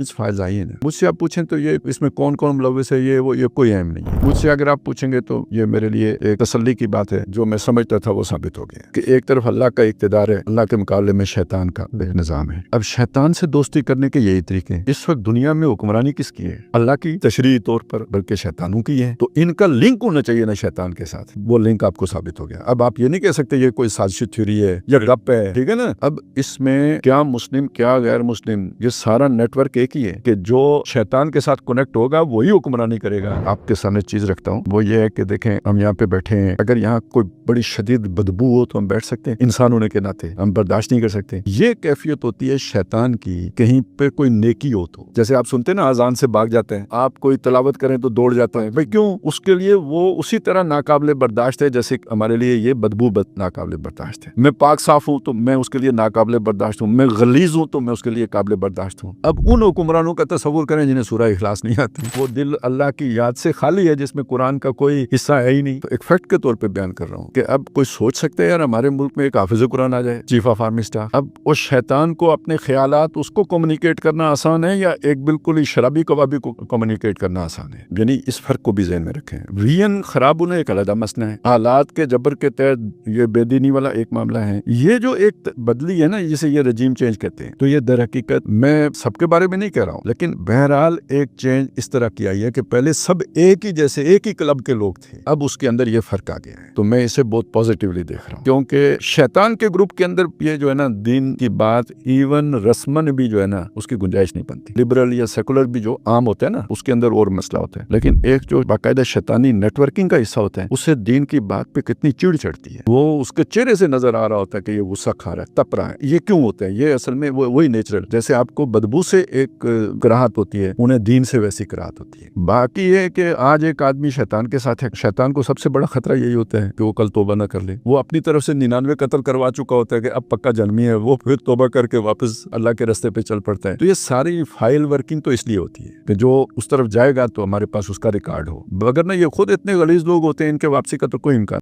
इस फाइल्स आई है। मुझसे आप पूछें तो ये इसमें कौन कौन मुलव्विस है, ये कोई अहम नहीं है। मुझसे अगर आप पूछेंगे तो ये मेरे लिए एक तसल्ली की बात है। जो मैं समझता था वो साबित हो गया कि एक तरफ अल्लाह का इक़्तिदार है, अल्लाह के मुकाबले में शैतान का निज़ाम है। अब शैतान से दोस्ती करने के यही तरीके हैं। इस वक्त दुनिया में हुक्मरानी किसकी है? अल्लाह की तशरीही तौर पर, बल्कि शैतानों की है। तो इनका लिंक होना चाहिए ना शैतान के साथ, वो लिंक आपको साबित हो गया। अब आप ये नहीं कह सकते ये कोई साजिश थ्योरी है या गप है, ठीक है ना। अब इसमें क्या मुस्लिम क्या गैर मुस्लिम, ये सारा नेटवर्क एक ही है कि जो शैतान के साथ कनेक्ट होगा वही हुक्मरानी करेगा। आपके सामने चीज रखता हूँ, वो ये है कि देखें, हम यहाँ पे बैठे हैं, अगर यहाँ कोई बड़ी शदीद बदबू हो तो हम बैठ सकते हैं, इंसान होने के नाते हम बर्दाश्त नहीं कर सकते। ये कैफियत होती है शैतान की, कहीं पे कोई नेकी हो तो। जैसे आप सुनते हैं ना, अजान से भाग जाते हैं, आप कोई तलावत करें तो दौड़ जाता है, भाई क्यों? उसके लिए वो उसी तरह नाकाबिले बर्दाश्त है जैसे हमारे लिए ये बदबू नाकाबिले बर्दाश्त है। मैं पाक साफ हूँ तो मैं उसके लिए नाकाबिले बर्दाश्त हूँ, मैं गलीज हूँ तो मैं उसके लिए काबिले बर्दाश्त हूँ। अब उन हुक्मरानों का तस्वुर करें जिन्हें सूरह इखलास नहीं आती, वो दिल अल्लाह की याद से खाली है, जिसमें कुरान का कोई हिस्सा है ही नहीं। तो एक फैक्ट के तौर पे बयान कर रहा हूँ कि अब कोई सोच सकते हैं यार हमारे मुल्क में एक हाफिज कुरान आ जाए, चीफ ऑफ आर्मी स्टाफ। अब उस शैतान को अपने ख्यालात उसको कम्युनिकेट करना आसान है या एक बिल्कुल ही शराबी कबाबी को कम्युनिकेट करना आसान है? यानी इस फर्क को भी ज़हन में रखें। वियन खराब होना एक अलग मसला है, हालात के जबर के तहत ये बेदीनी वाला एक मामला है। ये जो एक बदली है ना, जिसे ये रजीम चेंज कहते हैं, तो ये दर हकीकत मैं सबके बारे में नहीं कह रहा हूँ, लेकिन बहरहाल एक चेंज इस तरह की आई है कि पहले सब एक ही जैसे एक ही क्लब के लोग थे, अब उसके अंदर ये फर्क आ गया है। तो मैं इसे बहुत पॉजिटिवली देख रहा हूँ, क्योंकि शैतान के ग्रुप के अंदर ये जो है ना, दीन की बात इवन रस्मन भी जो है ना, उसकी गुंजाइश नहीं बनती। लिबरल या सेकुलर भी जो आम होता है ना, उसके अंदर और मसला होता है, लेकिन एक जो बाकायदा शैतानी नेटवर्किंग का हिस्सा होता है, उससे दीन की बात पे कितनी चिढ़ चढ़ती है। वो उसके चेहरे से नजर आ रहा होता है कि ये गुस्सा खा रहा है, तप रहा है। ये क्यों होता है? ये असल में वही नेचुरल, जैसे आपको बदबू से एक कराहत होती है, उन्हें दीन से वैसी कराहत होती है। बाकी ये कि आज एक आदमी शैतान के साथ है, शैतान को सबसे बड़ा खतरा यही होता है कि वो कल तोबा ना कर ले। वो अपनी तरफ से 99 कत्ल करवा चुका होता है कि अब पक्का जन्मी है, वो फिर तोबा करके वापस अल्लाह के रास्ते पे चल पड़ता है। तो ये सारी फाइल वर्किंग तो इसलिए होती है कि जो उस तरफ जाएगा तो हमारे पास उसका रिकॉर्ड हो, वरना ये खुद इतने गलीज लोग होते हैं, इनके वापसी का तो कोई इम्कान